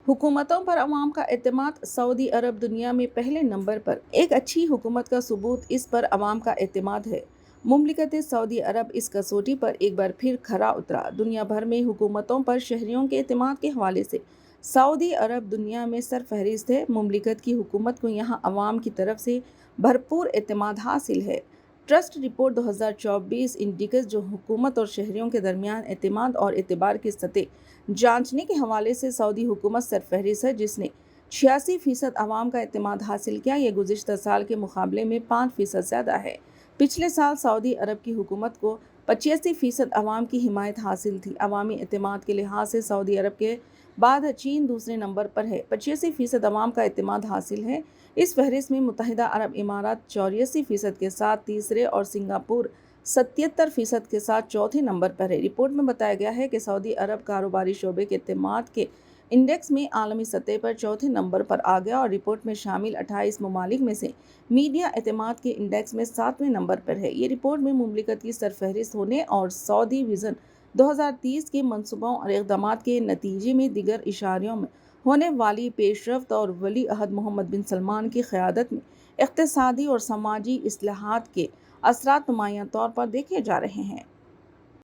हुकूमतों पर अवाम का एतमाद। सऊदी अरब दुनिया में पहले नंबर पर। एक अच्छी हुकूमत का सबूत इस पर अवाम का एतमाद है। मुमलिकत सऊदी अरब इस कसौटी पर एक बार फिर खरा उतरा। दुनिया भर में हुकूमतों पर शहरियों के एतमाद के हवाले से सऊदी अरब दुनिया में सरफहरिस्त है। मुमलिकत की हुकूमत को यहाँ अवाम की तरफ से भरपूर एतमाद हासिल है। ट्रस्ट रिपोर्ट 2024 इंडिकस जो हुकूमत और शहरियों के दरमियान एतमाद और एतबार की सतह जांचने के हवाले से सऊदी हुकूमत सरफहरिस्त है, जिसने 86% अवाम का एतमाद हासिल किया। ये गुज़िश्ता साल के मुकाबले में 5% ज़्यादा है। पिछले साल सऊदी अरब की हुकूमत को 85% अवाम की हिमायत हासिल थी। अवामी एतमाद के लिहाज से सऊदी अरब के बाद चीन दूसरे नंबर पर है। 85% अवाम का एतमाद हासिल है। इस फहरिस्त में मुत्तहिदा अरब इमारात 84% के साथ तीसरे और सिंगापुर 77% के साथ चौथे नंबर पर है। रिपोर्ट में बताया गया है कि सऊदी अरब कारोबारी शोबे के एतमाद के इंडेक्स में आलमी सतह पर चौथे नंबर पर आ गया और रिपोर्ट में शामिल 28 ममालिक में से मीडिया एतमाद के इंडेक्स में 7वें नंबर पर है। ये रिपोर्ट में मुमलिकत की सरफहरिस्त होने और सऊदी विजन 2030 के मंसूबों और इक़दाम के नतीजे में दीगर इशारों में होने वाली पेशरफ्त और वली अहद मोहम्मद बिन सलमान की क़यादत में इक़्तिसादी और समाजी इस्लाहात के असरात नुमायां तौर पर देखे जा रहे हैं।